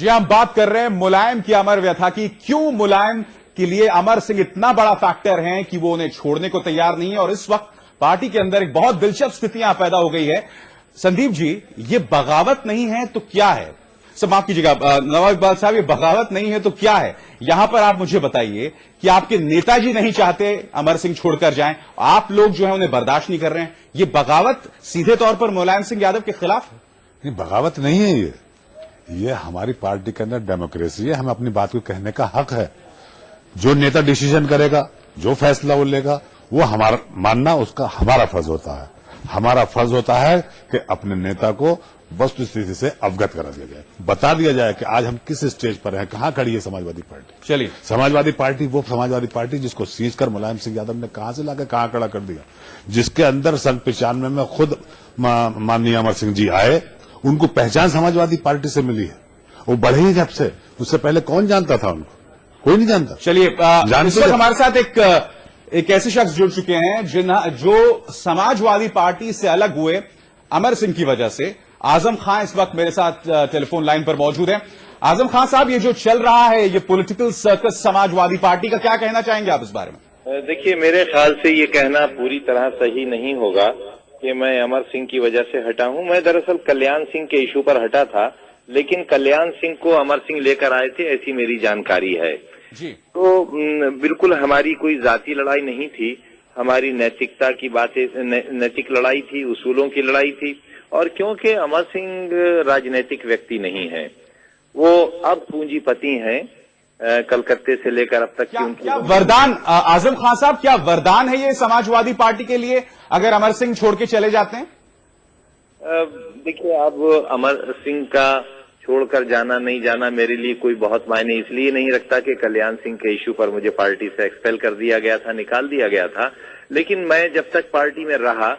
जी, हम बात कर रहे हैं मुलायम की अमर व्यथा की। क्यों मुलायम के लिए अमर सिंह इतना बड़ा फैक्टर है कि वो उन्हें छोड़ने को तैयार नहीं है, और इस वक्त पार्टी के अंदर एक बहुत दिलचस्प स्थितियां पैदा हो गई है। संदीप जी, ये बगावत नहीं है तो क्या है? सब माफ कीजिएगा नवाब इकबाल साहब, ये बगावत नहीं है तो क्या है? यहां पर आप मुझे बताइए कि आपके नेताजी नहीं चाहते अमर सिंह छोड़कर जाएं, आप लोग जो है उन्हें बर्दाश्त नहीं कर रहे हैं। ये बगावत सीधे तौर पर मुलायम सिंह यादव के खिलाफ है? नहीं, बगावत नहीं है ये हमारी पार्टी के अंदर डेमोक्रेसी है। हमें अपनी बात को कहने का हक है। जो नेता डिसीजन करेगा, जो फैसला वो लेगा, वो हमारा मानना उसका हमारा फर्ज होता है। हमारा फर्ज होता है कि अपने नेता को वस्तु स्थिति से अवगत करा दिया जाए, बता दिया जाए कि आज हम किस स्टेज पर हैं, कहां खड़ी है समाजवादी पार्टी। चलिए, समाजवादी पार्टी वो समाजवादी पार्टी जिसको सीज कर मुलायम सिंह यादव ने कहां से लाकर कहां खड़ा कर दिया, जिसके अंदर सन 95 में खुद माननीय अमर सिंह जी आए, उनको पहचान समाजवादी पार्टी से मिली है। वो बढ़े ही जब से, उससे पहले कौन जानता था उनको? कोई नहीं जानता। चलिए, इस वक्त हमारे साथ एक ऐसे शख्स जुड़ चुके हैं जो समाजवादी पार्टी से अलग हुए अमर सिंह की वजह से। आजम खान इस वक्त मेरे साथ टेलीफोन लाइन पर मौजूद है। आजम खान साहब, ये जो चल रहा है, ये पॉलिटिकल सर्कस समाजवादी पार्टी का, क्या कहना चाहेंगे आप इस बारे में? देखिए, मेरे ख्याल से ये कहना पूरी तरह सही नहीं होगा कि मैं अमर सिंह की वजह से हटा हूं। मैं दरअसल कल्याण सिंह के इशू पर हटा था, लेकिन कल्याण सिंह को अमर सिंह लेकर आए थे, ऐसी मेरी जानकारी है जी। तो बिल्कुल हमारी कोई जाति लड़ाई नहीं थी, हमारी नैतिकता की बातें, नैतिक लड़ाई थी, उसूलों की लड़ाई थी। और क्योंकि अमर सिंह राजनीतिक व्यक्ति नहीं है, वो अब पूंजीपति हैं, कलकत्ते से लेकर अब तक की उनकी क्या वरदान, आजम खान साहब, क्या वरदान है ये समाजवादी पार्टी के लिए अगर अमर सिंह छोड़ के चले जाते हैं? देखिए, अब अमर सिंह का छोड़कर जाना नहीं जाना मेरे लिए कोई बहुत मायने इसलिए नहीं रखता कि कल्याण सिंह के इशू पर मुझे पार्टी से एक्सपेल कर दिया गया था, निकाल दिया गया था। लेकिन मैं जब तक पार्टी में रहा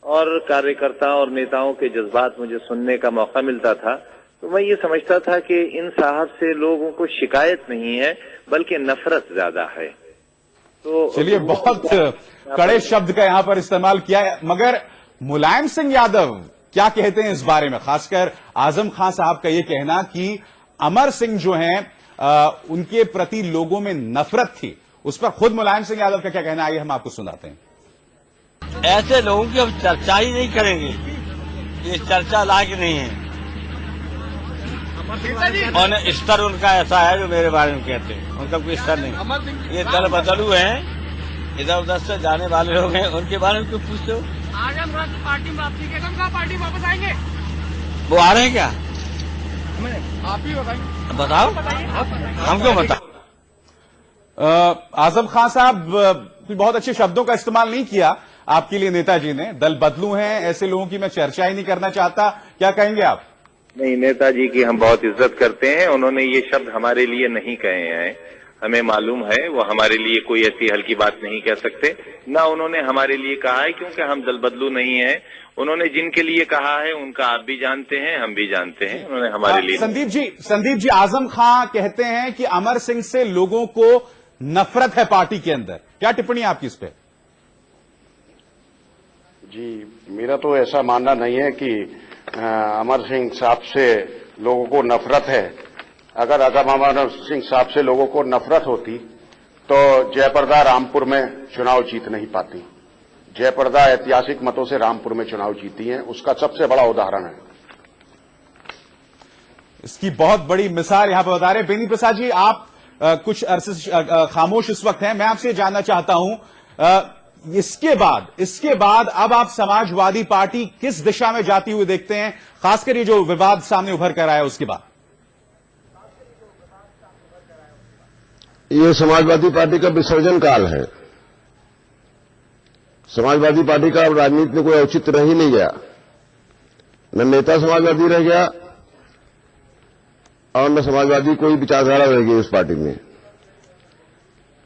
और कार्यकर्ता और नेताओं के जज्बात मुझे सुनने का मौका मिलता था, तो मैं ये समझता था कि इन साहब से लोगों को शिकायत नहीं है, बल्कि नफरत ज्यादा है। तो चलिए, बहुत कड़े शब्द का यहां पर इस्तेमाल किया है, मगर मुलायम सिंह यादव क्या कहते हैं इस बारे में? खासकर आजम खान साहब का यह कहना कि अमर सिंह जो हैं उनके प्रति लोगों में नफरत थी, उस पर खुद मुलायम सिंह यादव का क्या कहना, आइए हम आपको सुनाते हैं। ऐसे लोगों की हम चर्चा ही नहीं करेंगे, ये चर्चा लायक नहीं है। और स्तर उनका ऐसा है जो मेरे बारे में कहते हैं, उनका कोई स्तर नहीं। ये दल बदलू हैं, इधर उधर से जाने वाले लोग हैं, उनके बारे में क्यों पूछते हो? आजम खान पार्टी में वापसी के कब पार्टी वापस आएंगे? वो आ रहे हैं क्या? आप ही बताएंगे। बताओ, हम क्यों बताओ? आजम खान साहब, बहुत अच्छे शब्दों का इस्तेमाल नहीं किया आपके लिए नेताजी ने। दल बदलू हैं, ऐसे लोगों की मैं चर्चा ही नहीं करना चाहता, क्या कहेंगे आप? नहीं, नेताजी की हम बहुत इज्जत करते हैं, उन्होंने ये शब्द हमारे लिए नहीं कहे हैं। हमें मालूम है वो हमारे लिए कोई ऐसी हल्की बात नहीं कह सकते, ना उन्होंने हमारे लिए कहा है, क्योंकि हम दल बदलू नहीं है। उन्होंने जिनके लिए कहा है उनका आप भी जानते हैं, हम भी जानते हैं, उन्होंने हमारे लिए। संदीप जी, आजम खान कहते हैं कि अमर सिंह से लोगों को नफरत है पार्टी के अंदर, क्या टिप्पणी आपकी इस पे? जी, मेरा तो ऐसा मानना नहीं है कि अमर सिंह साहब से लोगों को नफरत है। अगर अमर सिंह साहब से लोगों को नफरत होती तो जयप्रदा रामपुर में चुनाव जीत नहीं पाती। जयप्रदा ऐतिहासिक मतों से रामपुर में चुनाव जीती हैं, उसका सबसे बड़ा उदाहरण है। इसकी बहुत बड़ी मिसाल यहां पर बता रहे हैं। बेनी प्रसाद जी, आप कुछ अरसे खामोश इस वक्त हैं, मैं आपसे जानना चाहता हूं इसके बाद अब आप समाजवादी पार्टी किस दिशा में जाती हुई देखते हैं, खासकर ये जो विवाद सामने उभर कर आया उसके बाद? ये समाजवादी पार्टी का विसर्जन काल है। समाजवादी पार्टी का अब राजनीति में कोई औचित्य रह ही नहीं गया, न नेता समाजवादी रह गया और न समाजवादी कोई विचारधारा रह गई उस पार्टी में।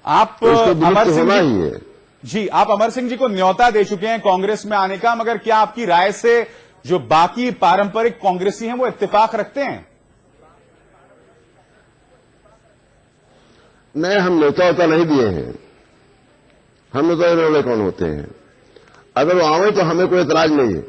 आप तो अमर सिंह ही है जी, आप अमर सिंह जी को न्योता दे चुके हैं कांग्रेस में आने का, मगर क्या आपकी राय से जो बाकी पारंपरिक कांग्रेसी हैं वो इत्तेफाक रखते हैं? नहीं, हम न्योता होता नहीं दिए हैं। हम न्योता देने वाले कौन होते हैं? अगर वो आवे तो हमें कोई एतराज नहीं है।